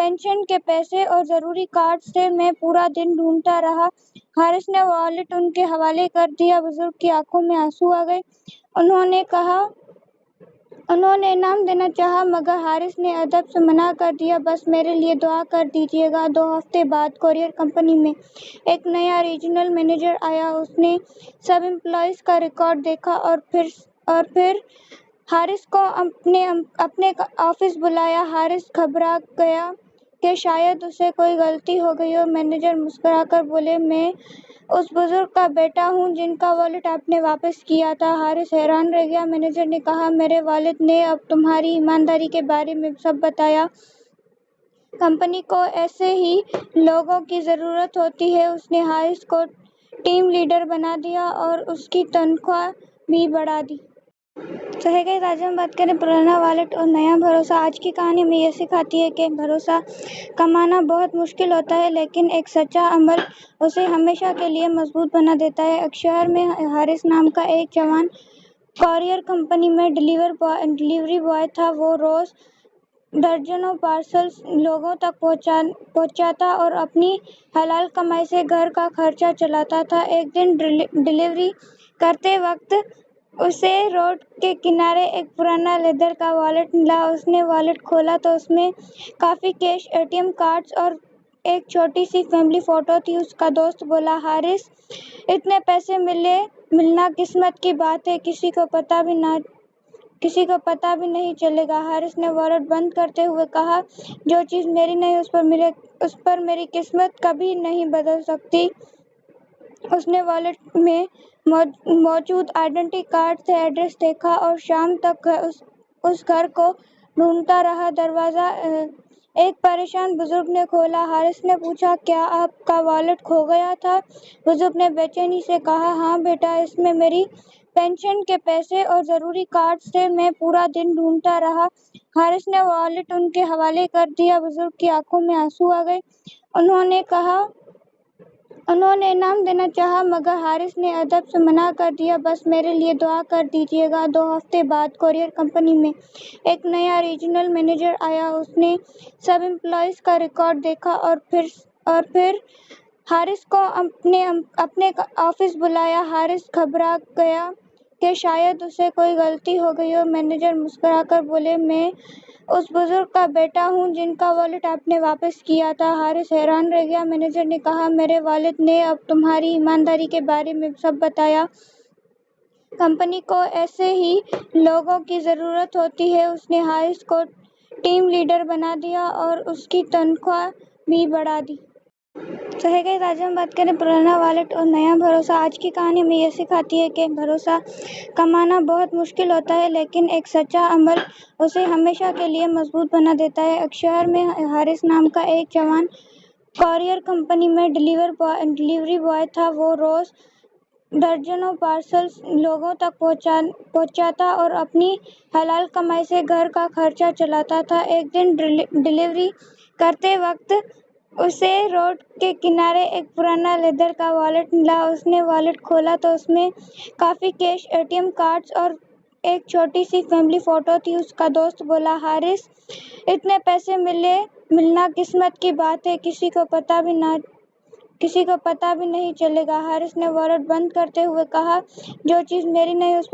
Pension کے پیسے اور ضروری کارڈ سے میں پورا دن ڈھونڈتا رہا۔ حارث نے والیٹ ان کے حوالے کر دیا۔ بزرگ کی آنکھوں میں آنسو آ گئے۔ انہوں نے انعام دینا چاہا مگر حارث نے ادب سے منع کر دیا۔ بس میرے لیے دعا کر دیجیے گا۔ 2 ہفتے بعد کورئیر کمپنی میں ایک نیا ریجنل مینیجر آیا۔ اس نے سب امپلائیز کا ریکارڈ دیکھا اور پھر حارث کو اپنے آفس بلایا۔ حارث گھبرا گیا کہ شاید اسے کوئی غلطی ہو گئی ہو۔ مینیجر مسکرا کر بولے، میں اس بزرگ کا بیٹا ہوں جن کا والیٹ آپ نے واپس کیا تھا۔ حارث حیران رہ گیا۔ مینیجر نے کہا، میرے والد نے اب تمہاری ایمانداری کے بارے میں سب بتایا۔ کمپنی کو ایسے ہی لوگوں کی ضرورت ہوتی ہے۔ اس نے حارث کو ٹیم لیڈر بنا دیا اور اس کی تنخواہ بھی بڑھا دی۔ تو ہے گئی آج ہم بات کریں پرانا والیٹ اور نیا بھروسہ۔ آج کی کہانی میں یہ سکھاتی ہے کہ بھروسہ کمانا بہت مشکل ہوتا ہے لیکن ایک سچا عمل اسے ہمیشہ کے لیے مضبوط بنا دیتا ہے۔ ایک شہر میں حارث نام کا ایک جوان کورئیر کمپنی میں ڈلیوری بوائے تھا۔ وہ روز درجنوں پارسلز لوگوں تک پہنچاتا اور اپنی حلال کمائی سے گھر کا خرچہ چلاتا تھا۔ ایک دن ڈلیوری کرتے وقت اسے روڈ کے کنارے ایک پرانا لیدر کا والیٹ ملا۔ اس نے والیٹ کھولا تو اس میں کافی کیش، ATM کارڈز اور ایک چھوٹی سی فیملی فوٹو تھی۔ اس کا دوست بولا، حارث، اتنے پیسے ملنا قسمت کی بات ہے، کسی کو پتہ بھی نہیں چلے گا۔ حارث نے والیٹ بند کرتے ہوئے کہا، جو چیز میری نہیں اس پر میری قسمت کبھی نہیں بدل سکتی۔ اس نے والیٹ میں موجود آئیڈینٹی کارڈ سے ایڈریس دیکھا اور شام تک اس گھر کو ڈھونڈتا رہا۔ دروازہ ایک پریشان بزرگ نے کھولا۔ حارث نے پوچھا، کیا آپ کا والیٹ کھو گیا تھا؟ بزرگ نے بے چینی سے کہا، ہاں بیٹا، اس میں میری پینشن کے پیسے اور ضروری کارڈ سے میں پورا دن ڈھونڈتا رہا۔ حارث نے والیٹ ان کے حوالے کر دیا۔ بزرگ کی آنکھوں میں آنسو آ گئے۔ انہوں نے انعام دینا چاہا مگر حارث نے ادب سے منع کر دیا۔ بس میرے لیے دعا کر دیجیے گا۔ 2 ہفتے بعد کورئیر کمپنی میں ایک نیا ریجنل مینیجر آیا۔ اس نے سب امپلائیز کا ریکارڈ دیکھا اور پھر حارث کو اپنے آفس بلایا۔ حارث گھبرا گیا کہ شاید اسے کوئی غلطی ہو گئی ہو۔ مینیجر مسکرا کر بولے، میں اس بزرگ کا بیٹا ہوں جن کا والیٹ آپ نے واپس کیا تھا۔ حارث حیران رہ گیا۔ مینیجر نے کہا، میرے والد نے اب تمہاری ایمانداری کے بارے میں سب بتایا۔ کمپنی کو ایسے ہی لوگوں کی ضرورت ہوتی ہے۔ اس نے حارث کو ٹیم لیڈر بنا دیا اور اس کی تنخواہ بھی بڑھا دی۔ تو ہے گئی آج ہم بات کریں پرانا والیٹ اور نیا بھروسہ۔ آج کی کہانی میں یہ سکھاتی ہے کہ بھروسہ کمانا بہت مشکل ہوتا ہے لیکن ایک سچا عمل اسے ہمیشہ کے لیے مضبوط بنا دیتا ہے۔ ایک شہر میں حارث نام کا ایک جوان کورئیر کمپنی میں ڈلیوری بوائے تھا۔ وہ روز درجنوں پارسلز لوگوں تک پہنچاتا اور اپنی حلال کمائی سے گھر کا خرچہ چلاتا تھا۔ ایک دن ڈلیوری کرتے وقت اسے روڈ کے کنارے ایک پرانا لیدر کا والیٹ ملا۔ اس نے والیٹ کھولا تو اس میں کافی کیش، ATM کارڈز اور ایک چھوٹی سی فیملی فوٹو تھی۔ اس کا دوست بولا، حارث، اتنے پیسے ملنا قسمت کی بات ہے، کسی کو پتہ بھی نہیں چلے گا۔ حارث نے والیٹ بند کرتے ہوئے کہا، جو چیز میری نہیں اس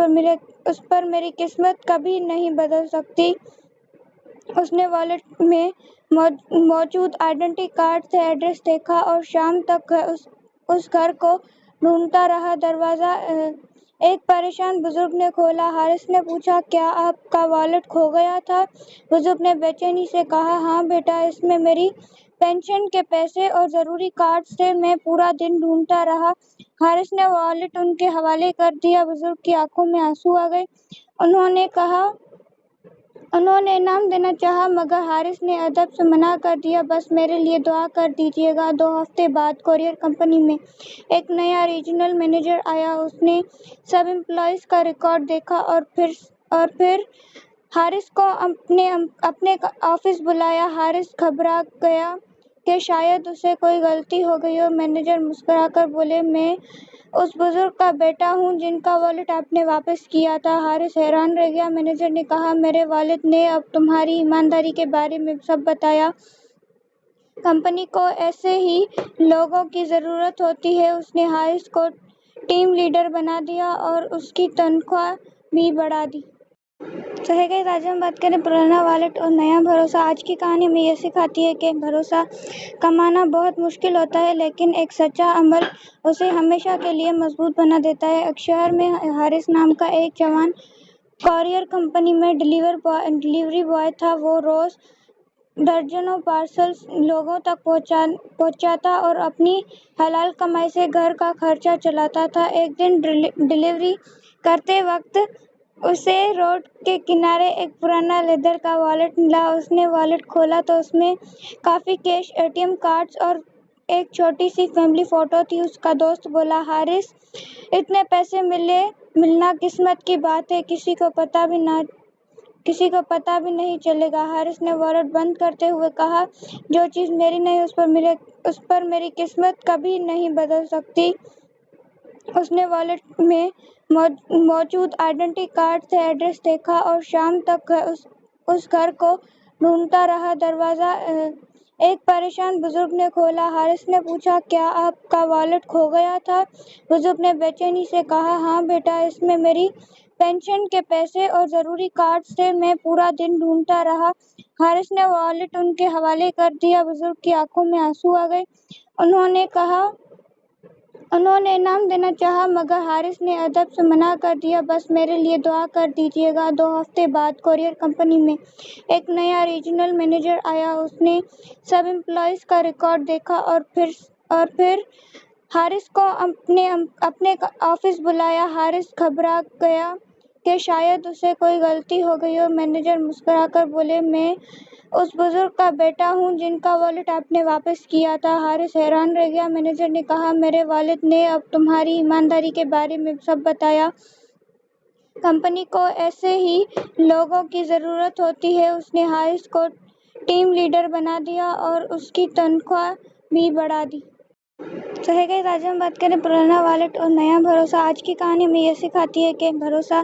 پر میری قسمت کبھی نہیں بدل سکتی۔ اس نے والیٹ میں موجود آئیڈینٹی کارڈ سے ایڈریس دیکھا اور شام تک اس گھر کو ڈھونڈتا رہا۔ دروازہ ایک پریشان بزرگ نے کھولا۔ حارث نے پوچھا، کیا آپ کا والیٹ کھو گیا تھا؟ بزرگ نے بے چینی سے کہا، ہاں بیٹا، اس میں میری پینشن کے پیسے اور ضروری کارڈ سے میں پورا دن ڈھونڈتا رہا۔ حارث نے والیٹ ان کے حوالے کر دیا۔ بزرگ کی آنکھوں میں آنسو آ گئے۔ انہوں نے انعام دینا چاہا مگر حارث نے ادب سے منع کر دیا۔ بس میرے لیے دعا کر دیجیے گا۔ 2 ہفتے بعد کورئیر کمپنی میں ایک نیا ریجنل مینیجر آیا۔ اس نے سب امپلائیز کا ریکارڈ دیکھا اور پھر حارث کو اپنے آفس بلایا۔ حارث گھبرا گیا کہ شاید اسے کوئی غلطی ہو گئی ہو۔ مینیجر مسکرا کر بولے، میں اس بزرگ کا بیٹا ہوں جن کا والیٹ آپ نے واپس کیا تھا۔ حارث حیران رہ گیا۔ مینیجر نے کہا، میرے والد نے اب تمہاری ایمانداری کے بارے میں سب بتایا۔ کمپنی کو ایسے ہی لوگوں کی ضرورت ہوتی ہے۔ اس نے حارث کو ٹیم لیڈر بنا دیا اور اس کی تنخواہ بھی بڑھا دی۔ تو ہے گئی آج ہم بات کریں پرانا والیٹ اور نیا بھروسہ۔ آج کی کہانی ہمیں یہ سکھاتی ہے کہ بھروسہ کمانا بہت مشکل ہوتا ہے، لیکن ایک سچا عمل اسے ہمیشہ کے لیے مضبوط بنا دیتا ہے۔ ایک شہر میں حارث نام کا ایک جوان کورئیر کمپنی میں ڈلیوری بوائے تھا۔ وہ روز درجنوں پارسلز لوگوں تک پہنچاتا اور اپنی حلال کمائی سے گھر کا خرچہ چلاتا تھا۔ ایک دن ڈلیوری کرتے وقت اسے روڈ کے کنارے ایک پرانا لیدر کا والیٹ ملا۔ اس نے والیٹ کھولا تو اس میں کافی کیش، ATM کارڈز اور ایک چھوٹی سی فیملی فوٹو تھی۔ اس کا دوست بولا، حارث، اتنے پیسے ملنا قسمت کی بات ہے، کسی کو پتہ بھی نہیں چلے گا۔ حارث نے والیٹ بند کرتے ہوئے کہا، جو چیز میری نہیں اس پر میری قسمت کبھی نہیں بدل سکتی۔ اس نے والیٹ میں موجود آئیڈینٹی کارڈ سے ایڈریس دیکھا اور شام تک اس گھر کو ڈھونڈتا رہا۔ دروازہ ایک پریشان بزرگ نے کھولا۔ حارث نے پوچھا، کیا آپ کا والیٹ کھو گیا تھا؟ بزرگ نے بے چینی سے کہا، ہاں بیٹا، اس میں میری پینشن کے پیسے اور ضروری کارڈز تھے، میں پورا دن ڈھونڈتا رہا۔ حارث نے والیٹ ان کے حوالے کر دیا۔ بزرگ کی آنکھوں میں آنسو آ گئے۔ انہوں نے انعام دینا چاہا، مگر حارث نے ادب سے منع کر دیا، بس میرے لیے دعا کر دیجیے گا۔ 2 ہفتے بعد کورئیر کمپنی میں ایک نیا ریجنل مینیجر آیا۔ اس نے سب امپلائیز کا ریکارڈ دیکھا اور پھر حارث کو اپنے آفس بلایا۔ حارث گھبرا گیا کہ شاید اسے کوئی غلطی ہو گئی ہو۔ مینیجر مسکرا کر بولے، میں اس بزرگ کا بیٹا ہوں جن کا والیٹ آپ نے واپس کیا تھا۔ حارث حیران رہ گیا۔ مینیجر نے کہا، میرے والد نے اب تمہاری ایمانداری کے بارے میں سب بتایا۔ کمپنی کو ایسے ہی لوگوں کی ضرورت ہوتی ہے۔ اس نے حارث کو ٹیم لیڈر بنا دیا اور اس کی تنخواہ بھی بڑھا دی۔ تو ہے گئی آج ہم بات کریں پرانا والیٹ اور نیا بھروسہ۔ آج کی کہانی ہمیں یہ سکھاتی ہے کہ بھروسہ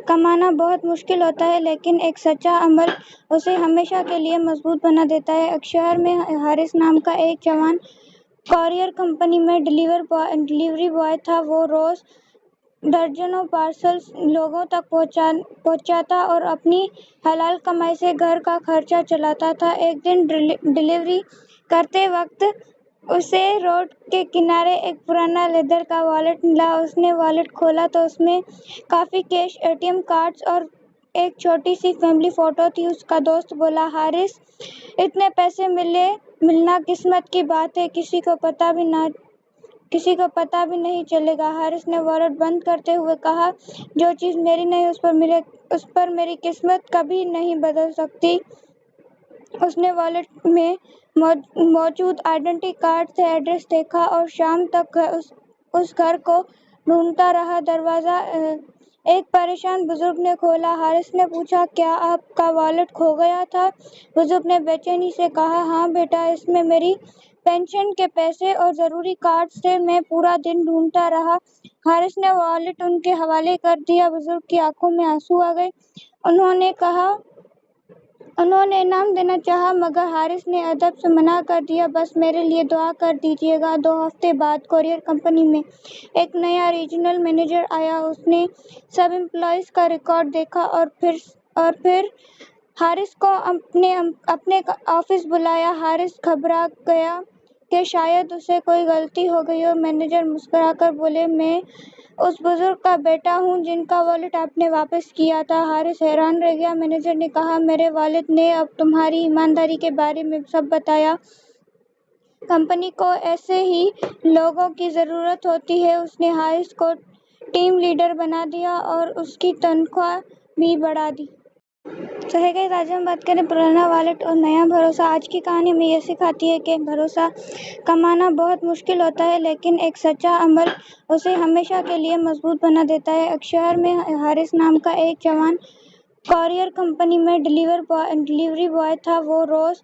کمانا بہت مشکل ہوتا ہے، لیکن ایک سچا عمل اسے ہمیشہ کے لیے مضبوط بنا دیتا ہے۔ ایک شہر میں حارث نام کا ایک جوان کورئیر کمپنی میں ڈلیوری بوائے تھا۔ وہ روز درجنوں پارسلز لوگوں تک پہنچاتا اور اپنی حلال کمائی سے گھر کا خرچہ چلاتا تھا۔ ایک دن ڈلیوری کرتے وقت اسے روڈ کے کنارے ایک پرانا لیدر کا والیٹ ملا۔ اس نے والیٹ کھولا تو اس میں کافی کیش، ATM کارڈز اور ایک چھوٹی سی فیملی فوٹو تھی۔ اس کا دوست بولا، حارث، اتنے پیسے ملنا قسمت کی بات ہے، کسی کو پتہ بھی نہیں چلے گا۔ حارث نے والیٹ بند کرتے ہوئے کہا، جو چیز میری نہیں اس پر میری قسمت کبھی نہیں بدل سکتی۔ اس نے والیٹ میں موجود آئیڈینٹی کارڈ سے ایڈریس دیکھا اور شام تک اس گھر کو ڈھونڈتا رہا۔ دروازہ ایک پریشان بزرگ نے کھولا۔ حارث نے پوچھا، کیا آپ کا والیٹ کھو گیا تھا؟ بزرگ نے بے چینی سے کہا، ہاں بیٹا، اس میں میری پینشن کے پیسے اور ضروری کارڈز تھے، میں پورا دن ڈھونڈتا رہا۔ حارث نے والیٹ ان کے حوالے کر دیا۔ بزرگ کی آنکھوں میں آنسو آ گئے۔ انہوں نے انعام دینا چاہا، مگر حارث نے ادب سے منع کر دیا، بس میرے لیے دعا کر دیجیے گا۔ 2 ہفتے بعد کورئیر کمپنی میں ایک نیا ریجنل مینیجر آیا۔ اس نے سب امپلائیز کا ریکارڈ دیکھا اور پھر حارث کو اپنے آفس بلایا۔ حارث گھبرا گیا کہ شاید اسے کوئی غلطی ہو گئی ہو۔ مینیجر مسکرا کر بولے، میں اس بزرگ کا بیٹا ہوں جن کا والیٹ آپ نے واپس کیا تھا۔ حارث حیران رہ گیا۔ مینیجر نے کہا، میرے والد نے اب تمہاری ایمانداری کے بارے میں سب بتایا۔ کمپنی کو ایسے ہی لوگوں کی ضرورت ہوتی ہے۔ اس نے حارث کو ٹیم لیڈر بنا دیا اور اس کی تنخواہ بھی بڑھا دی۔ تو ہے گئی آج ہم بات کریں پرانا والیٹ اور نیا بھروسہ۔ آج کی کہانی ہمیں یہ سکھاتی ہے کہ بھروسہ کمانا بہت مشکل ہوتا ہے، لیکن ایک سچا عمل اسے ہمیشہ کے لیے مضبوط بنا دیتا ہے۔ ایک شہر میں حارث نام کا ایک جوان کورئیر کمپنی میں ڈلیوری بوائے تھا۔ وہ روز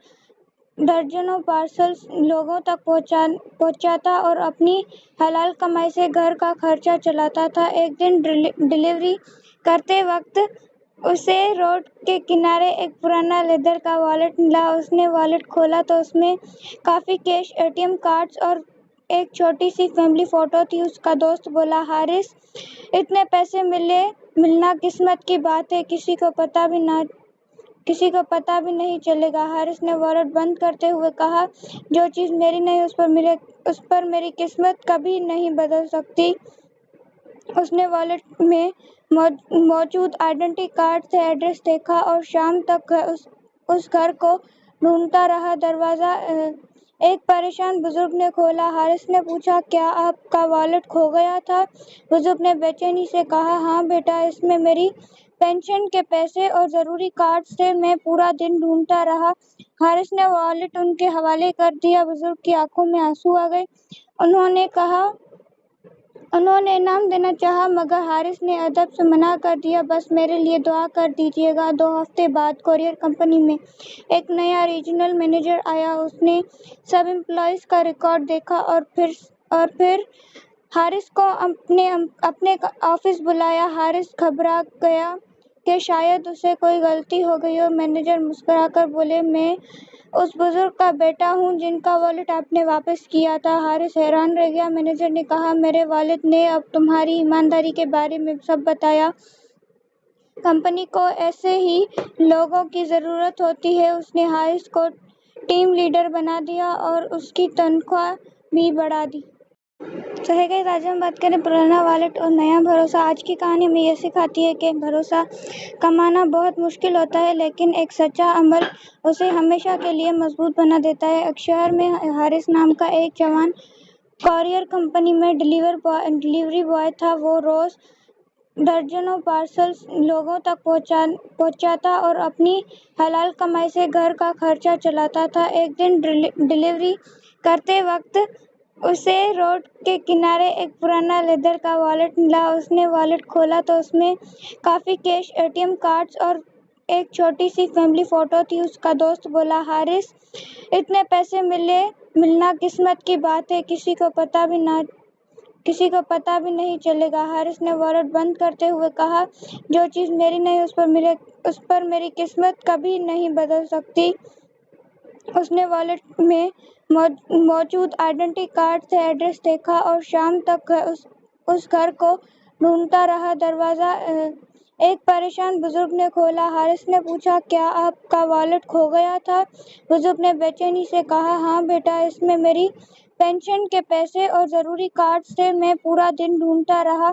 درجنوں پارسلز لوگوں تک پہنچاتا اور اپنی حلال کمائی سے گھر کا خرچہ چلاتا تھا۔ ایک دن ڈلیوری کرتے وقت اسے روڈ کے کنارے ایک پرانا لیدر کا والیٹ ملا۔ اس نے والیٹ کھولا تو اس میں کافی کیش، ATM کارڈز اور ایک چھوٹی سی فیملی فوٹو تھی۔ اس کا دوست بولا، حارث، اتنے پیسے ملنا قسمت کی بات ہے، کسی کو پتہ بھی نہیں چلے گا۔ حارث نے والیٹ بند کرتے ہوئے کہا، جو چیز میری نہیں اس پر میری قسمت کبھی نہیں بدل سکتی۔ اس نے والیٹ میں موجود آئیڈینٹی کارڈ سے ایڈریس دیکھا اور شام تک اس گھر کو ڈھونڈتا رہا۔ دروازہ ایک پریشان بزرگ نے کھولا۔ حارث نے پوچھا، کیا آپ کا والیٹ کھو گیا تھا؟ بزرگ نے بے چینی سے کہا، ہاں بیٹا، اس میں میری پینشن کے پیسے اور ضروری کارڈز تھے، میں پورا دن ڈھونڈتا رہا۔ حارث نے والیٹ ان کے حوالے کر دیا۔ بزرگ کی آنکھوں میں آنسو آ گئے۔ انہوں نے انعام دینا چاہا مگر حارث نے ادب سے منع کر دیا، بس میرے لیے دعا کر دیجیے گا۔ 2 ہفتے بعد کورئیر کمپنی میں ایک نیا ریجنل مینیجر آیا۔ اس نے سب امپلائیز کا ریکارڈ دیکھا اور پھر حارث کو اپنے آفس بلایا۔ حارث گھبرا گیا کہ شاید اسے کوئی غلطی ہو گئی ہو۔ مینیجر مسکرا کر بولے، میں اس بزرگ کا بیٹا ہوں جن کا والیٹ آپ نے واپس کیا تھا۔ حارث حیران رہ گیا۔ مینیجر نے کہا، میرے والد نے اب تمہاری ایمانداری کے بارے میں سب بتایا۔ کمپنی کو ایسے ہی لوگوں کی ضرورت ہوتی ہے۔ اس نے حارث کو ٹیم لیڈر بنا دیا اور اس کی تنخواہ بھی بڑھا دی۔ تو ہے گئی آج ہم بات کریں پرانا والیٹ اور نیا بھروسہ۔ آج کی کہانی ہمیں یہ سکھاتی ہے کہ بھروسہ کمانا بہت مشکل ہوتا ہے، لیکن ایک سچا عمل اسے ہمیشہ کے لیے مضبوط بنا دیتا ہے۔ ایک شہر میں حارث نام کا ایک جوان کورئیر کمپنی میں ڈلیوری بوائے تھا۔ وہ روز درجنوں پارسلز لوگوں تک پہنچاتا اور اپنی حلال کمائی سے گھر کا خرچہ چلاتا تھا۔ ایک دن ڈلیوری کرتے وقت اسے روڈ کے کنارے ایک پرانا لیدر کا والیٹ ملا۔ اس نے والیٹ کھولا تو اس میں کافی کیش، ATM کارڈز اور ایک چھوٹی سی فیملی فوٹو تھی۔ اس کا دوست بولا، حارث، اتنے پیسے ملنا قسمت کی بات ہے، کسی کو پتہ بھی نہیں چلے گا۔ حارث نے والیٹ بند کرتے ہوئے کہا، جو چیز میری نہیں اس پر میری قسمت کبھی نہیں بدل سکتی۔ اس نے والیٹ میں موجود آئیڈینٹی کارڈ سے ایڈریس دیکھا اور شام تک اس گھر کو ڈھونڈتا رہا۔ دروازہ ایک پریشان بزرگ نے کھولا۔ حارث نے پوچھا، کیا آپ کا والیٹ کھو گیا تھا؟ بزرگ نے بے چینی سے کہا، ہاں بیٹا، اس میں میری پینشن کے پیسے اور ضروری کارڈز تھے، میں پورا دن ڈھونڈتا رہا۔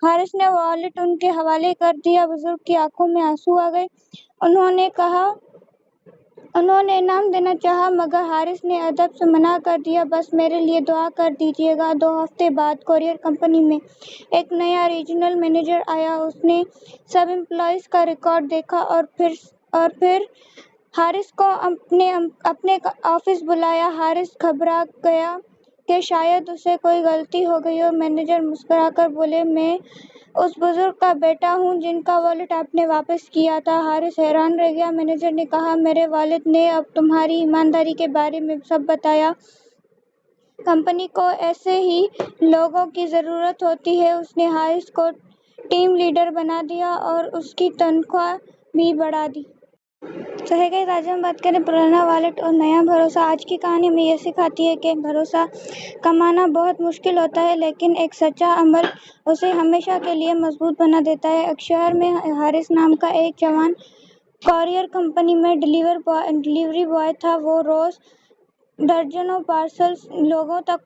حارث نے والیٹ ان کے حوالے کر دیا۔ بزرگ کی آنکھوں میں آنسو آ گئے۔ انہوں نے انعام دینا چاہا مگر حارث نے ادب سے منع کر دیا، بس میرے لیے دعا کر دیجیے گا۔ 2 ہفتے بعد کورئیر کمپنی میں ایک نیا ریجنل مینیجر آیا۔ اس نے سب امپلائیز کا ریکارڈ دیکھا اور پھر حارث کو اپنے آفس بلایا۔ حارث گھبرا گیا کہ شاید اسے کوئی غلطی ہو گئی ہو۔ مینیجر مسکرا کر بولے، میں اس بزرگ کا بیٹا ہوں جن کا والیٹ آپ نے واپس کیا تھا۔ حارث حیران رہ گیا۔ مینیجر نے کہا، میرے والد نے اب تمہاری ایمانداری کے بارے میں سب بتایا۔ کمپنی کو ایسے ہی لوگوں کی ضرورت ہوتی ہے۔ اس نے حارث کو ٹیم لیڈر بنا دیا اور اس کی تنخواہ بھی بڑھا دی۔ تو ہے گئی آج ہم بات کریں پرانا والیٹ اور نیا بھروسہ۔ آج کی کہانی ہمیں یہ سکھاتی ہے کہ بھروسہ کمانا بہت مشکل ہوتا ہے، لیکن ایک سچا عمل اسے ہمیشہ کے لیے مضبوط بنا دیتا ہے۔ ایک شہر میں حارث نام کا ایک جوان کورئیر کمپنی میں ڈلیوری بوائے تھا۔ وہ روز درجنوں پارسلز لوگوں تک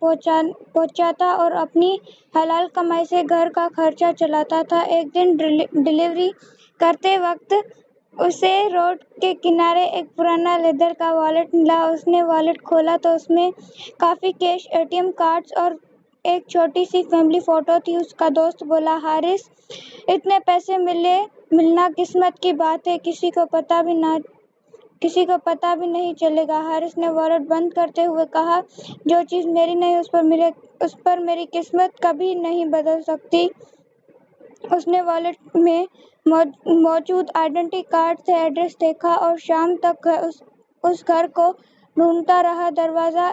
پہنچاتا اور اپنی حلال کمائی سے گھر کا خرچہ چلاتا تھا۔ ایک دن ڈلیوری کرتے وقت اسے روڈ کے کنارے ایک پرانا لیدر کا والیٹ ملا۔ اس نے والیٹ کھولا تو اس میں کافی کیش، ATM کارڈز اور ایک چھوٹی سی فیملی فوٹو تھی۔ اس کا دوست بولا، حارث، اتنے پیسے ملنا قسمت کی بات ہے، کسی کو پتہ بھی نہیں چلے گا۔ حارث نے والیٹ بند کرتے ہوئے کہا، جو چیز میری نہیں اس پر میری قسمت کبھی نہیں بدل سکتی۔ اس نے والیٹ میں موجود آئیڈینٹی کارڈ سے ایڈریس دیکھا اور شام تک اس گھر کو ڈھونڈتا رہا۔ دروازہ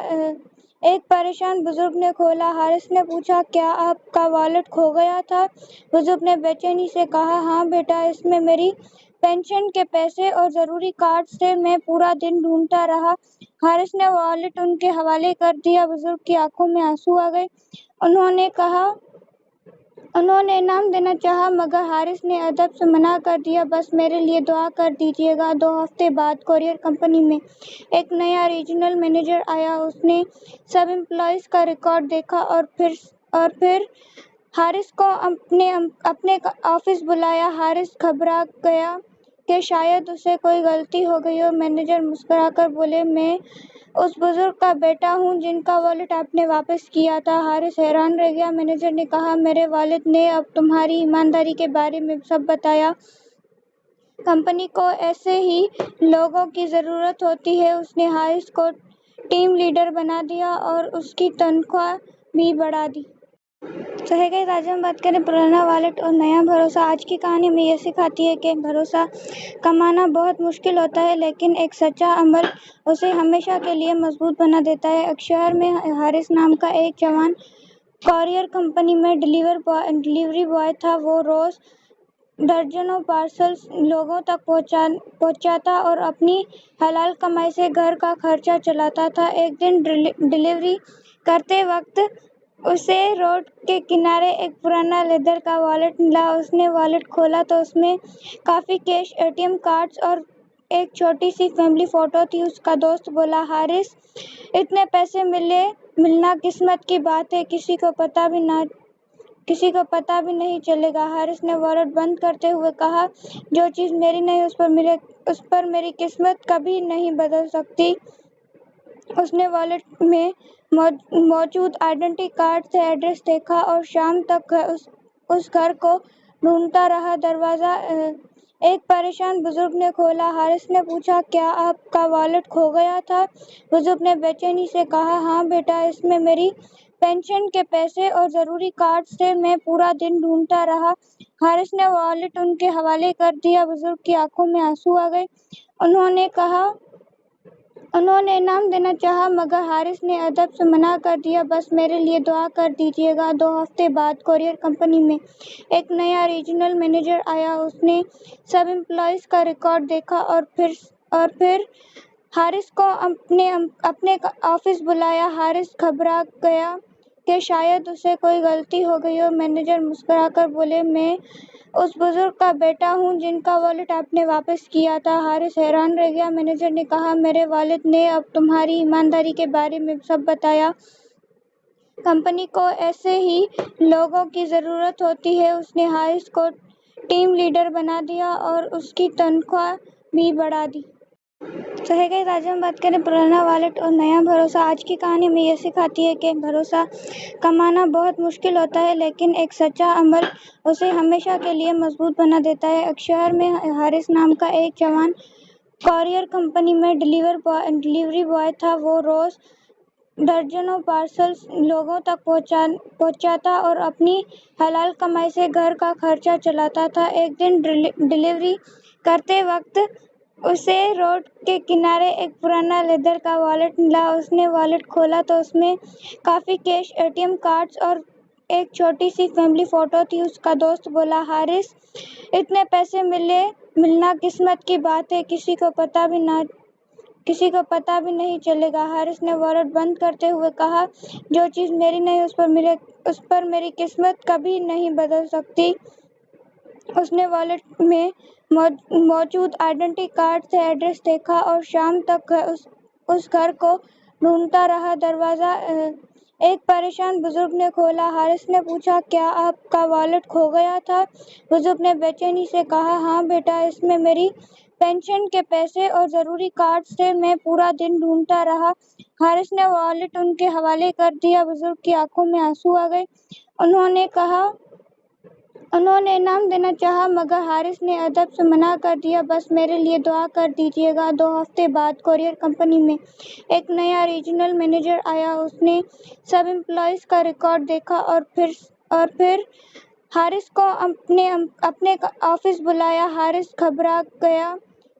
ایک پریشان بزرگ نے کھولا۔ حارث نے پوچھا، کیا آپ کا والیٹ کھو گیا تھا؟ بزرگ نے بے چینی سے کہا، ہاں بیٹا، اس میں میری پینشن کے پیسے اور ضروری کارڈز تھے۔ میں پورا دن ڈھونڈتا رہا۔ حارث نے والیٹ ان کے حوالے کر دیا۔ بزرگ کی آنکھوں میں آنسو آ گئے۔ انہوں نے انعام دینا چاہا مگر حارث نے ادب سے منع کر دیا۔ بس میرے لیے دعا کر دیجیے گا۔ 2 ہفتے بعد کورئیر کمپنی میں ایک نیا ریجنل مینیجر آیا۔ اس نے سب امپلائیز کا ریکارڈ دیکھا اور پھر حارث کو اپنے آفس بلایا۔ حارث گھبرا گیا کہ شاید اسے کوئی غلطی ہو گئی ہو۔ مینیجر مسکرا کر بولے، میں اس بزرگ کا بیٹا ہوں جن کا والیٹ آپ نے واپس کیا تھا۔ حارث حیران رہ گیا۔ مینیجر نے کہا، میرے والد نے اب تمہاری ایمانداری کے بارے میں سب بتایا۔ کمپنی کو ایسے ہی لوگوں کی ضرورت ہوتی ہے۔ اس نے حارث کو ٹیم لیڈر بنا دیا اور اس کی تنخواہ بھی بڑھا دی۔ تو ہے گئی آج ہم بات کریں پرانا والیٹ اور نیا بھروسہ۔ آج کی کہانی ہمیں یہ سکھاتی ہے کہ بھروسہ کمانا بہت مشکل ہوتا ہے لیکن ایک سچا عمل اسے ہمیشہ کے لیے مضبوط بنا دیتا ہے۔ ایک شہر میں حارث نام کا ایک جوان کورئیر کمپنی میں ڈلیوری بوائے تھا۔ وہ روز درجنوں پارسلز لوگوں تک پہنچاتا اور اپنی حلال کمائی سے گھر کا خرچہ چلاتا تھا۔ ایک دن ڈلیوری کرتے وقت اسے روڈ کے کنارے ایک پرانا لیدر کا والیٹ ملا۔ اس نے والیٹ کھولا تو اس میں کافی کیش، ATM کارڈز اور ایک چھوٹی سی فیملی فوٹو تھی۔ اس کا دوست بولا، حارث، اتنے پیسے ملنا قسمت کی بات ہے، کسی کو پتہ بھی نہیں چلے گا۔ حارث نے والیٹ بند کرتے ہوئے کہا، جو چیز میری نہیں اس پر میری قسمت کبھی نہیں بدل سکتی۔ اس نے والیٹ میں موجود آئیڈینٹی کارڈ سے ایڈریس دیکھا اور شام تک اس گھر کو ڈھونڈتا رہا۔ دروازہ ایک پریشان بزرگ نے کھولا۔ حارث نے پوچھا، کیا آپ کا والیٹ کھو گیا تھا؟ بزرگ نے بے چینی سے کہا، ہاں بیٹا، اس میں میری پینشن کے پیسے اور ضروری کارڈز تھے۔ میں پورا دن ڈھونڈتا رہا۔ حارث نے والیٹ ان کے حوالے کر دیا۔ بزرگ کی آنکھوں میں آنسو آ گئے۔ انہوں نے انعام دینا چاہا مگر حارث نے ادب سے منع کر دیا۔ بس میرے لیے دعا کر دیجیے گا۔ 2 ہفتے بعد کورئیر کمپنی میں ایک نیا ریجنل مینیجر آیا۔ اس نے سب امپلائیز کا ریکارڈ دیکھا اور پھر حارث کو اپنے آفس بلایا۔ حارث گھبرا گیا کہ شاید اسے کوئی غلطی ہو گئی ہو۔ مینیجر مسکرا کر بولے، میں اس بزرگ کا بیٹا ہوں جن کا والیٹ آپ نے واپس کیا تھا۔ حارث حیران رہ گیا۔ مینیجر نے کہا، میرے والد نے اب تمہاری ایمانداری کے بارے میں سب بتایا۔ کمپنی کو ایسے ہی لوگوں کی ضرورت ہوتی ہے۔ اس نے حارث کو ٹیم لیڈر بنا دیا اور اس کی تنخواہ بھی بڑھا دی۔ تو ہے گئی آج ہم بات کریں پرانا والیٹ اور نیا بھروسہ۔ آج کی کہانی ہمیں یہ سکھاتی ہے کہ بھروسہ کمانا بہت مشکل ہوتا ہے لیکن ایک سچا عمل اسے ہمیشہ کے لیے مضبوط بنا دیتا ہے۔ ایک شہر میں حارث نام کا ایک جوان کورئیر کمپنی میں ڈلیوری بوائے تھا۔ وہ روز درجنوں پارسلز لوگوں تک پہنچاتا اور اپنی حلال کمائی سے گھر کا خرچہ چلاتا تھا۔ ایک دن ڈلیوری کرتے وقت اسے روڈ کے کنارے ایک پرانا لیدر کا والیٹ ملا۔ اس نے والیٹ کھولا تو اس میں کافی کیش، ATM کارڈز اور ایک چھوٹی سی فیملی فوٹو تھی۔ اس کا دوست بولا، حارث، اتنے پیسے ملنا قسمت کی بات ہے، کسی کو پتہ بھی نہیں چلے گا۔ حارث نے والیٹ بند کرتے ہوئے کہا، جو چیز میری نہیں اس پر میری قسمت کبھی نہیں بدل سکتی۔ اس نے والیٹ میں موجود آئیڈینٹی کارڈ سے ایڈریس دیکھا اور شام تک اس گھر کو ڈھونڈتا رہا۔ دروازہ ایک پریشان بزرگ نے کھولا۔ حارث نے پوچھا، کیا آپ کا والیٹ کھو گیا تھا؟ بزرگ نے بے چینی سے کہا، ہاں بیٹا، اس میں میری پینشن کے پیسے اور ضروری کارڈز تھے۔ میں پورا دن ڈھونڈتا رہا۔ حارث نے والیٹ ان کے حوالے کر دیا۔ بزرگ کی آنکھوں میں آنسو آ گئے۔ انہوں نے انعام دینا چاہا مگر حارث نے ادب سے منع کر دیا۔ بس میرے لیے دعا کر دیجیے گا۔ 2 ہفتے بعد کورئیر کمپنی میں ایک نیا ریجنل مینیجر آیا۔ اس نے سب امپلائیز کا ریکارڈ دیکھا اور پھر حارث کو اپنے آفس بلایا۔ حارث گھبرا گیا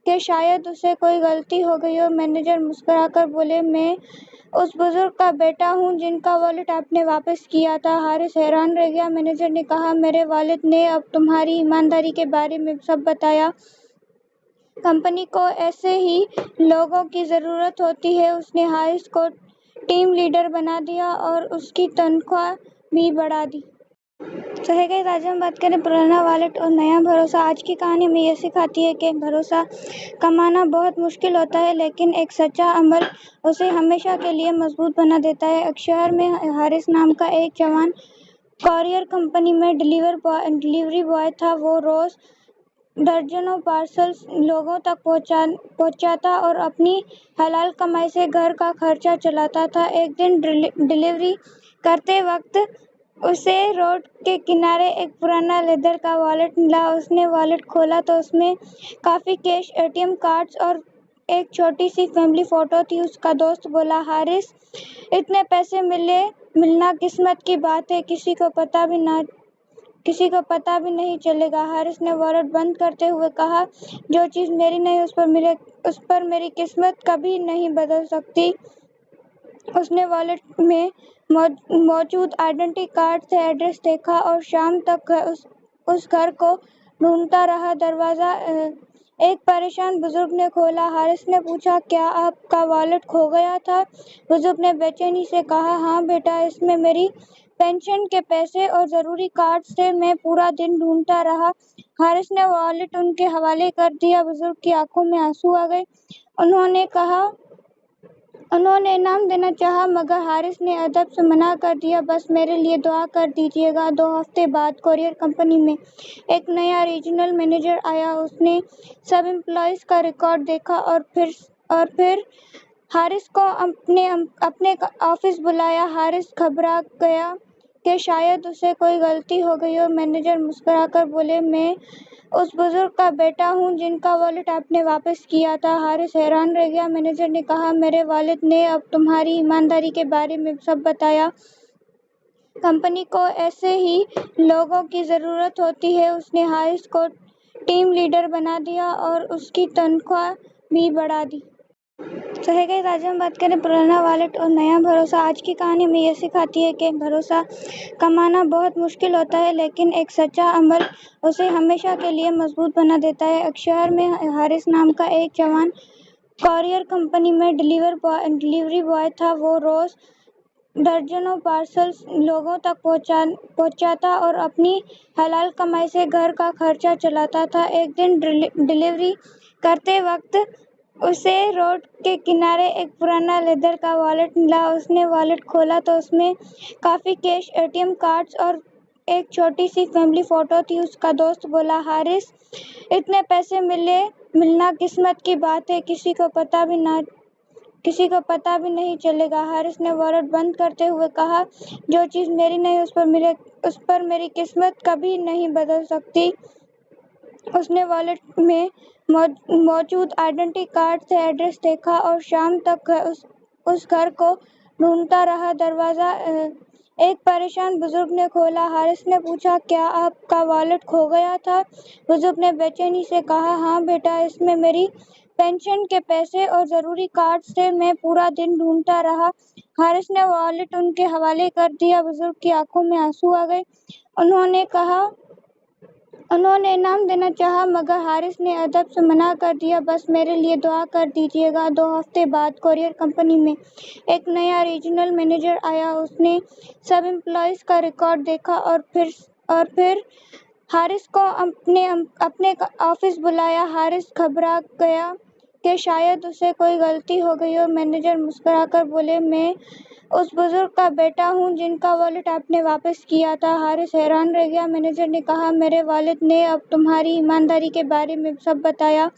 کہ شاید اسے کوئی غلطی ہو گئی ہو۔ مینیجر مسکرا کر بولے، میں اس بزرگ کا بیٹا ہوں جن کا والیٹ آپ نے واپس کیا تھا۔ حارث حیران رہ گیا۔ مینیجر نے کہا، میرے والد نے اب تمہاری ایمانداری کے بارے میں سب بتایا۔ کمپنی کو ایسے ہی لوگوں کی ضرورت ہوتی ہے۔ اس نے حارث کو ٹیم لیڈر بنا دیا اور اس کی تنخواہ بھی بڑھا دی۔ تو ہے گئی آج ہم بات کریں پرانا والیٹ اور نیا بھروسہ۔ آج کی کہانی میں یہ سکھاتی ہے کہ بھروسہ کمانا بہت مشکل ہوتا ہے، لیکن ایک سچا عمل اسے ہمیشہ کے لیے مضبوط بنا دیتا ہے۔ ایک شہر میں حارث نام کا ایک جوان کورئیر کمپنی میں ڈلیوری بوائے تھا۔ وہ روز درجنوں پارسلز لوگوں تک پہنچاتا اور اپنی حلال کمائی سے گھر کا خرچہ چلاتا تھا۔ ایک دن ڈلیوری کرتے وقت اسے روڈ کے کنارے ایک پرانا لیدر کا والیٹ ملا۔ اس نے والیٹ کھولا تو اس میں کافی کیش، ATM کارڈز اور ایک چھوٹی سی فیملی فوٹو تھی۔ اس کا دوست بولا، حارث، اتنے پیسے ملنا قسمت کی بات ہے، کسی کو پتہ بھی نہیں چلے گا۔ حارث نے والیٹ بند کرتے ہوئے کہا، جو چیز میری نہیں اس پر میری قسمت کبھی نہیں بدل سکتی۔ اس نے والیٹ میں موجود آئیڈینٹی کارڈ سے ایڈریس دیکھا اور شام تک اس گھر کو ڈھونڈتا رہا۔ دروازہ ایک پریشان بزرگ نے کھولا۔ حارث نے پوچھا، کیا آپ کا والیٹ کھو گیا تھا؟ بزرگ نے بے چینی سے کہا، ہاں بیٹا، اس میں میری پینشن کے پیسے اور ضروری کارڈز تھے، میں پورا دن ڈھونڈتا رہا۔ حارث نے والیٹ ان کے حوالے کر دیا۔ بزرگ کی آنکھوں میں آنسو آ گئے۔ انہوں نے انعام دینا چاہا، مگر حارث نے ادب سے منع کر دیا، بس میرے لیے دعا کر دیجیے گا۔ 2 ہفتے بعد کورئیر کمپنی میں ایک نیا ریجنل مینیجر آیا۔ اس نے سب امپلائیز کا ریکارڈ دیکھا اور پھر حارث کو اپنے آفس بلایا۔ حارث گھبرا گیا کہ شاید اسے کوئی غلطی ہو گئی ہو۔ مینیجر مسکرا کر بولے، میں اس بزرگ کا بیٹا ہوں جن کا والیٹ آپ نے واپس کیا تھا۔ حارث حیران رہ گیا۔ مینیجر نے کہا، میرے والد نے اب تمہاری ایمانداری کے بارے میں سب بتایا۔ کمپنی کو ایسے ہی لوگوں کی ضرورت ہوتی ہے۔ اس نے حارث کو ٹیم لیڈر بنا دیا اور اس کی تنخواہ بھی بڑھا دی۔ تو ہے گئی آج ہم بات کریں پرانا والیٹ اور نیا بھروسہ۔ آج کی کہانی میں یہ سکھاتی ہے کہ بھروسہ کمانا بہت مشکل ہوتا ہے، لیکن ایک سچا عمل اسے ہمیشہ کے لیے مضبوط بنا دیتا ہے۔ ایک شہر میں حارث نام کا ایک جوان کورئیر کمپنی میں ڈلیوری بوائے تھا۔ وہ روز درجنوں پارسلز لوگوں تک پہنچاتا اور اپنی حلال کمائی سے گھر کا خرچہ چلاتا تھا۔ ایک دن ڈلیوری کرتے وقت اسے روڈ کے کنارے ایک پرانا لیدر کا والیٹ ملا۔ اس نے والیٹ کھولا تو اس میں کافی کیش، ATM کارڈز اور ایک چھوٹی سی فیملی فوٹو تھی۔ اس کا دوست بولا، حارث، اتنے پیسے ملنا قسمت کی بات ہے، کسی کو پتہ بھی نہیں چلے گا۔ حارث نے والیٹ بند کرتے ہوئے کہا، جو چیز میری نہیں اس پر میری قسمت کبھی نہیں بدل سکتی۔ اس نے والیٹ میں موجود آئیڈینٹی کارڈ سے ایڈریس دیکھا اور شام تک اس گھر کو ڈھونڈتا رہا۔ دروازہ ایک پریشان بزرگ نے کھولا۔ حارث نے پوچھا، کیا آپ کا والیٹ کھو گیا تھا؟ بزرگ نے بے چینی سے کہا، ہاں بیٹا، اس میں میری پینشن کے پیسے اور ضروری کارڈز تھے، میں پورا دن ڈھونڈتا رہا۔ حارث نے والیٹ ان کے حوالے کر دیا۔ بزرگ کی آنکھوں میں آنسو آ گئے۔ انہوں نے انعام دینا چاہا، مگر حارث نے ادب سے منع کر دیا، بس میرے لیے دعا کر دیجیے گا۔ 2 ہفتے بعد کورئیر کمپنی میں ایک نیا ریجنل مینیجر آیا۔ اس نے سب امپلائیز کا ریکارڈ دیکھا اور پھر حارث کو اپنے آفس بلایا۔ حارث گھبرا گیا کہ شاید اسے کوئی غلطی ہو گئی ہو۔ مینیجر مسکرا کر بولے، میں اس بزرگ کا بیٹا ہوں جن کا والیٹ آپ نے واپس کیا تھا۔ حارث حیران رہ گیا۔ مینیجر نے کہا، میرے والد نے اب تمہاری ایمانداری کے بارے میں سب بتایا۔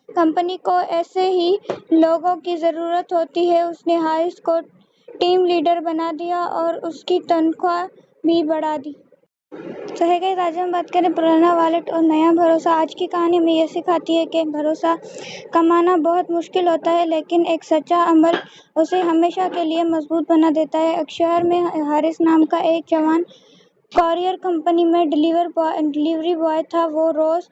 کمپنی کو ایسے ہی لوگوں کی ضرورت ہوتی ہے۔ اس نے حارث کو ٹیم لیڈر بنا دیا اور اس کی تنخواہ بھی بڑھا دی۔ تو ہے گئی آج ہم بات کریں پرانا والیٹ اور نیا بھروسہ۔ آج کی کہانی میں یہ سکھاتی ہے کہ بھروسہ کمانا بہت مشکل ہوتا ہے، لیکن ایک سچا عمل اسے ہمیشہ کے لیے مضبوط بنا دیتا ہے۔ ایک شہر میں حارث نام کا ایک جوان کورئیر کمپنی میں ڈلیوری بوائے تھا۔ وہ روز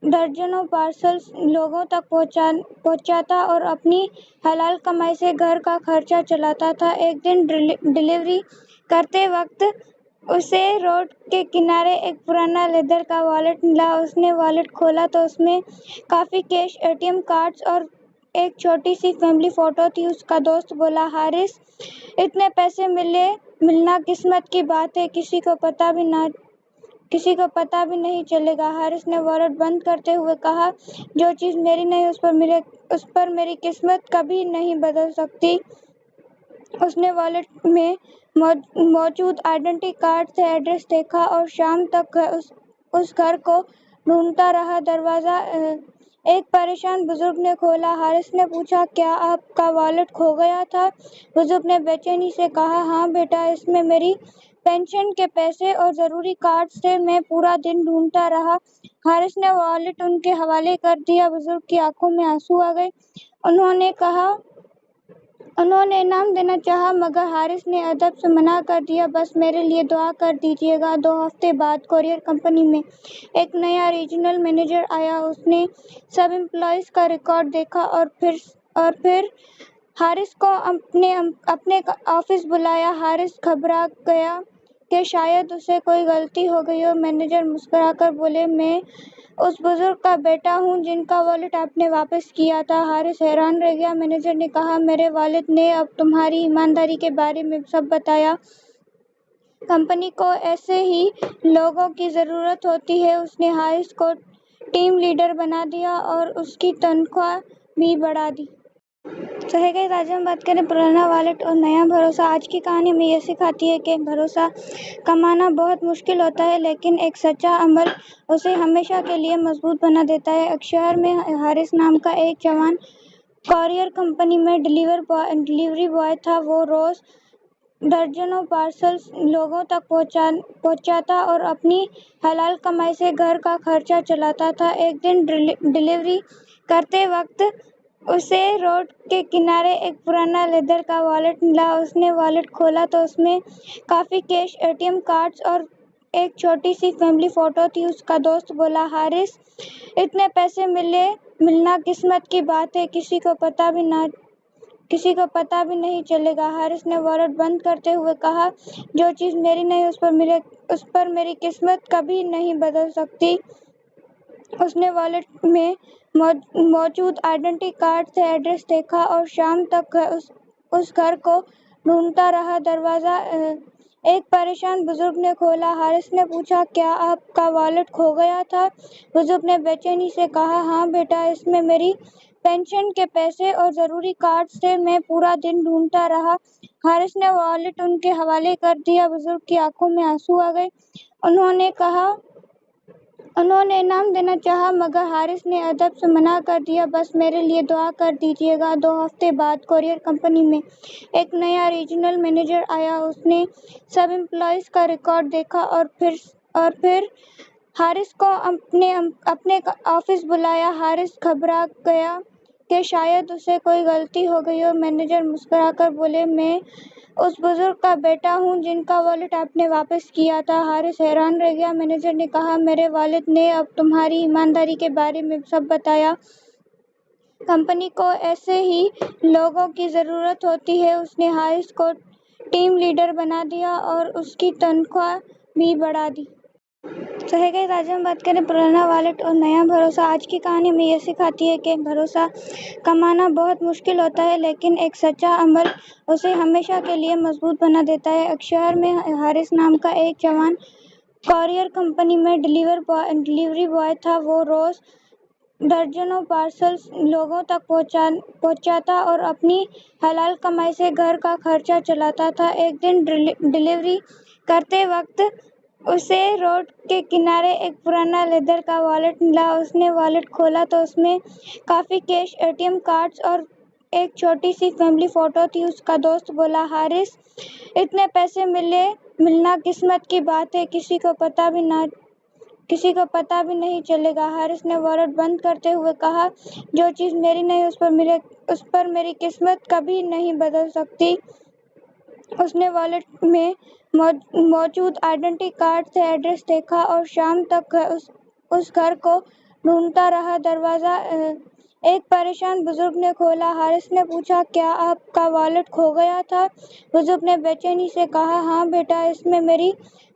درجنوں پارسلز لوگوں تک پہنچاتا اور اپنی حلال کمائی سے گھر کا خرچہ چلاتا تھا۔ ایک دن ڈلیوری کرتے وقت اسے روڈ کے کنارے ایک پرانا لیدر کا والیٹ ملا۔ اس نے والیٹ کھولا تو اس میں کافی کیش، ATM کارڈز اور ایک چھوٹی سی فیملی فوٹو تھی۔ اس کا دوست بولا، حارث، اتنے پیسے ملنا قسمت کی بات ہے، کسی کو پتہ بھی نہیں چلے گا۔ حارث نے والیٹ بند کرتے ہوئے کہا، جو چیز میری نہیں اس پر میری قسمت کبھی نہیں بدل سکتی۔ اس نے والیٹ میں موجود آئیڈینٹی کارڈ سے ایڈریس دیکھا اور شام تک اس گھر کو ڈھونڈتا رہا۔ دروازہ ایک پریشان بزرگ نے کھولا۔ حارث نے پوچھا، کیا آپ کا والیٹ کھو گیا تھا؟ بزرگ نے بے چینی سے کہا، ہاں بیٹا، اس میں میری پینشن کے پیسے اور ضروری کارڈز تھے، میں پورا دن ڈھونڈتا رہا۔ حارث نے والیٹ ان کے حوالے کر دیا۔ بزرگ کی آنکھوں میں آنسو آ گئے۔ انہوں نے انعام دینا چاہا مگر حارث نے ادب سے منع کر دیا، بس میرے لیے دعا کر دیجیے گا۔ 2 ہفتے بعد کورئیر کمپنی میں ایک نیا ریجنل مینیجر آیا۔ اس نے سب امپلائیز کا ریکارڈ دیکھا اور پھر حارث کو اپنے آفس بلایا۔ حارث گھبرا گیا کہ شاید اسے کوئی غلطی ہو گئی ہو۔ مینیجر مسکرا کر بولے، میں اس بزرگ کا بیٹا ہوں جن کا والیٹ آپ نے واپس کیا تھا۔ حارث حیران رہ گیا۔ مینیجر نے کہا، میرے والد نے اب تمہاری ایمانداری کے بارے میں سب بتایا۔ کمپنی کو ایسے ہی لوگوں کی ضرورت ہوتی ہے۔ اس نے حارث کو ٹیم لیڈر بنا دیا اور اس کی تنخواہ بھی بڑھا دی۔ تو ہے گئی آج ہم بات کریں پرانا والیٹ اور نیا بھروسہ۔ آج کی کہانی ہمیں یہ سکھاتی ہے کہ بھروسہ کمانا بہت مشکل ہوتا ہے، لیکن ایک سچا عمل اسے ہمیشہ کے لیے مضبوط بنا دیتا ہے۔ ایک شہر میں حارث نام کا ایک جوان کورئیر کمپنی میں ڈلیوری بوائے تھا۔ وہ روز درجنوں پارسلز لوگوں تک پہنچاتا اور اپنی حلال کمائی سے گھر کا خرچہ چلاتا تھا۔ ایک دن ڈلیوری کرتے وقت اسے روڈ کے کنارے ایک پرانا لیدر کا والیٹ ملا۔ اس نے والیٹ کھولا تو اس میں کافی کیش، ATM کارڈز اور ایک چھوٹی سی فیملی فوٹو تھی۔ اس کا دوست بولا، حارث، اتنے پیسے ملنا قسمت کی بات ہے، کسی کو پتہ بھی نہیں چلے گا۔ حارث نے والیٹ بند کرتے ہوئے کہا، جو چیز میری نہیں اس پر میری قسمت کبھی نہیں بدل سکتی۔ اس نے والیٹ میں موجود آئیڈینٹی کارڈ سے ایڈریس دیکھا اور شام تک اس گھر کو ڈھونڈتا رہا۔ دروازہ ایک پریشان بزرگ نے کھولا۔ حارث نے پوچھا، کیا آپ کا والیٹ کھو گیا تھا؟ بزرگ نے بے چینی سے کہا، ہاں بیٹا، اس میں میری پینشن کے پیسے اور ضروری کارڈز تھے، میں پورا دن ڈھونڈتا رہا۔ حارث نے والیٹ ان کے حوالے کر دیا۔ بزرگ کی آنکھوں میں آنسو آ گئے۔ انہوں نے انعام دینا چاہا مگر حارث نے ادب سے منع کر دیا، بس میرے لیے دعا کر دیجیے گا۔ 2 ہفتے بعد کورئیر کمپنی میں ایک نیا ریجنل مینیجر آیا۔ اس نے سب امپلائیز کا ریکارڈ دیکھا اور پھر حارث کو اپنے آفس بلایا۔ حارث گھبرا گیا کہ شاید اسے کوئی غلطی ہو گئی ہو۔ مینیجر مسکرا کر بولے، میں اس بزرگ کا بیٹا ہوں جن کا والیٹ آپ نے واپس کیا تھا۔ حارث حیران رہ گیا۔ مینیجر نے کہا، میرے والد نے اب تمہاری ایمانداری کے بارے میں سب بتایا۔ کمپنی کو ایسے ہی لوگوں کی ضرورت ہوتی ہے۔ اس نے حارث کو ٹیم لیڈر بنا دیا اور اس کی تنخواہ بھی بڑھا دی۔ تو ہے گئی آج ہم بات کریں پرانا والیٹ اور نیا بھروسہ۔ آج کی کہانی ہمیں یہ سکھاتی ہے کہ بھروسہ کمانا بہت مشکل ہوتا ہے، لیکن ایک سچا عمل اسے ہمیشہ کے لیے مضبوط بنا دیتا ہے۔ ایک شہر میں حارث نام کا ایک جوان کورئیر کمپنی میں ڈلیوری بوائے تھا۔ وہ روز درجنوں پارسلز لوگوں تک پہنچاتا اور اپنی حلال کمائی سے گھر کا خرچہ چلاتا تھا۔ ایک دن ڈلیوری کرتے وقت اسے روڈ کے کنارے ایک پرانا لیدر کا والیٹ ملا۔ اس نے والیٹ کھولا تو اس میں کافی کیش، ATM کارڈز اور ایک چھوٹی سی فیملی فوٹو تھی۔ اس کا دوست بولا، حارث، اتنے پیسے ملنا قسمت کی بات ہے، کسی کو پتہ بھی نہیں چلے گا۔ حارث نے والیٹ بند کرتے ہوئے کہا، جو چیز میری نہیں اس پر میری قسمت کبھی نہیں بدل سکتی۔ اس نے والیٹ میں موجود آئیڈینٹی کارڈ سے ایڈریس دیکھا اور شام تک اس گھر کو ڈھونڈتا رہا۔ دروازہ ایک پریشان بزرگ نے کھولا۔ حارث نے پوچھا، کیا آپ کا والیٹ کھو گیا تھا؟ بزرگ نے بے چینی سے کہا، ہاں بیٹا، اس میں میری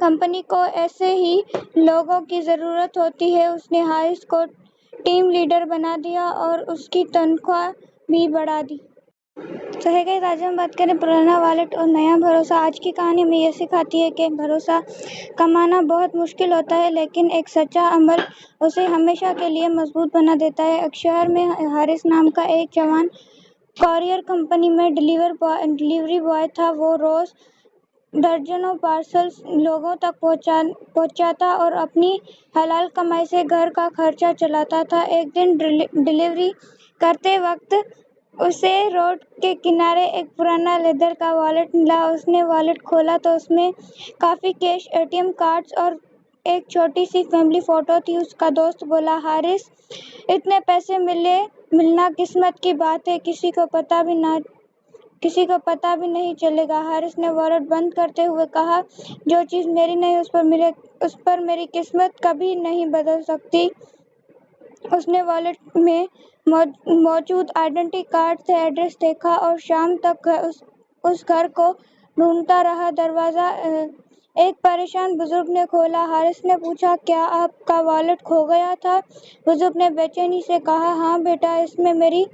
کمپنی کو ایسے ہی لوگوں کی ضرورت ہوتی ہے۔ اس نے حارث کو ٹیم لیڈر بنا دیا اور اس کی تنخواہ بھی بڑھا دی۔ تو ہے گئی آج ہم بات کریں پرانا والیٹ اور نیا بھروسہ۔ آج کی کہانی ہمیں یہ سکھاتی ہے کہ بھروسہ کمانا بہت مشکل ہوتا ہے، لیکن ایک سچا عمل اسے ہمیشہ کے لیے مضبوط بنا دیتا ہے۔ ایک شہر میں حارث نام کا ایک جوان کورئیر کمپنی میں ڈلیوری بوائے تھا۔ وہ روز درجنوں پارسلز لوگوں تک پہنچاتا اور اپنی حلال کمائی سے گھر کا خرچہ چلاتا تھا۔ ایک دن ڈلیوری کرتے وقت اسے روڈ کے کنارے ایک پرانا لیدر کا والیٹ ملا۔ اس نے والیٹ کھولا تو اس میں کافی کیش، ATM کارڈز اور ایک چھوٹی سی فیملی فوٹو تھی۔ اس کا دوست بولا، حارث، اتنے پیسے ملنا قسمت کی بات ہے، کسی کو پتہ بھی نہیں چلے گا۔ حارث نے والیٹ بند کرتے ہوئے کہا، جو چیز میری نہیں اس پر میری قسمت کبھی نہیں بدل سکتی۔ اس نے والیٹ میں موجود آئیڈینٹی کارڈ سے ایڈریس دیکھا اور شام تک اس گھر کو ڈھونڈتا رہا۔ دروازہ ایک پریشان بزرگ نے کھولا۔ حارث نے پوچھا، کیا آپ کا والیٹ کھو گیا تھا؟ بزرگ نے بے چینی سے کہا، ہاں بیٹا، اس میں میری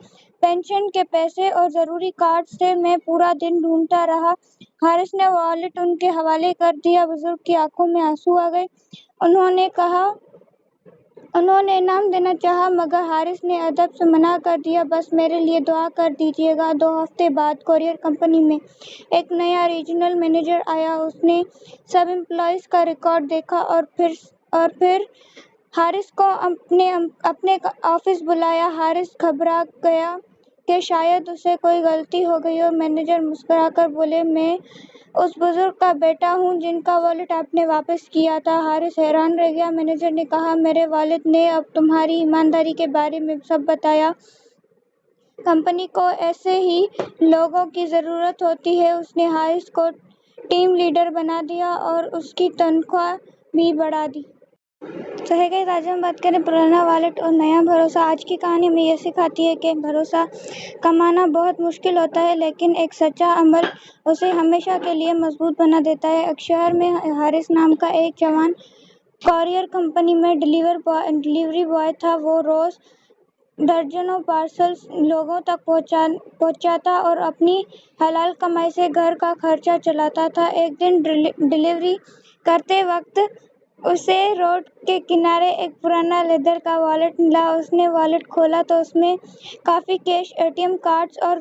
پینشن کے پیسے اور ضروری کارڈز تھے، میں پورا دن ڈھونڈتا رہا۔ حارث نے والیٹ ان کے حوالے کر دیا۔ بزرگ کی آنکھوں میں آنسو آ گئے۔ انہوں نے انعام دینا چاہا مگر حارث نے ادب سے منع کر دیا، بس میرے لیے دعا کر دیجیے گا۔ 2 ہفتے بعد کورئیر کمپنی میں ایک نیا ریجنل مینیجر آیا۔ اس نے سب امپلائیز کا ریکارڈ دیکھا اور پھر حارث کو اپنے آفس بلایا۔ حارث گھبرا گیا کہ شاید اسے کوئی غلطی ہو گئی ہو۔ مینیجر مسکرا کر بولے، میں اس بزرگ کا بیٹا ہوں جن کا والیٹ آپ نے واپس کیا تھا۔ حارث حیران رہ گیا۔ مینیجر نے کہا، میرے والد نے اب تمہاری ایمانداری کے بارے میں سب بتایا۔ کمپنی کو ایسے ہی لوگوں کی ضرورت ہوتی ہے۔ اس نے حارث کو ٹیم لیڈر بنا دیا اور اس کی تنخواہ بھی بڑھا دی۔ تو ہے گئی آج ہم بات کریں پرانا والیٹ اور نیا بھروسہ۔ آج کی کہانی ہمیں یہ سکھاتی ہے کہ بھروسہ کمانا بہت مشکل ہوتا ہے، لیکن ایک سچا عمل اسے ہمیشہ کے لیے مضبوط بنا دیتا ہے۔ ایک شہر میں حارث نام کا ایک جوان کورئیر کمپنی میں ڈلیوری بوائے تھا۔ وہ روز درجنوں پارسلز لوگوں تک پہنچاتا اور اپنی حلال کمائی سے گھر کا خرچہ چلاتا تھا۔ ایک دن ڈلیوری کرتے وقت اسے روڈ کے کنارے ایک پرانا لیدر کا والیٹ ملا۔ اس نے والیٹ کھولا تو اس میں کافی کیش، ATM کارڈز اور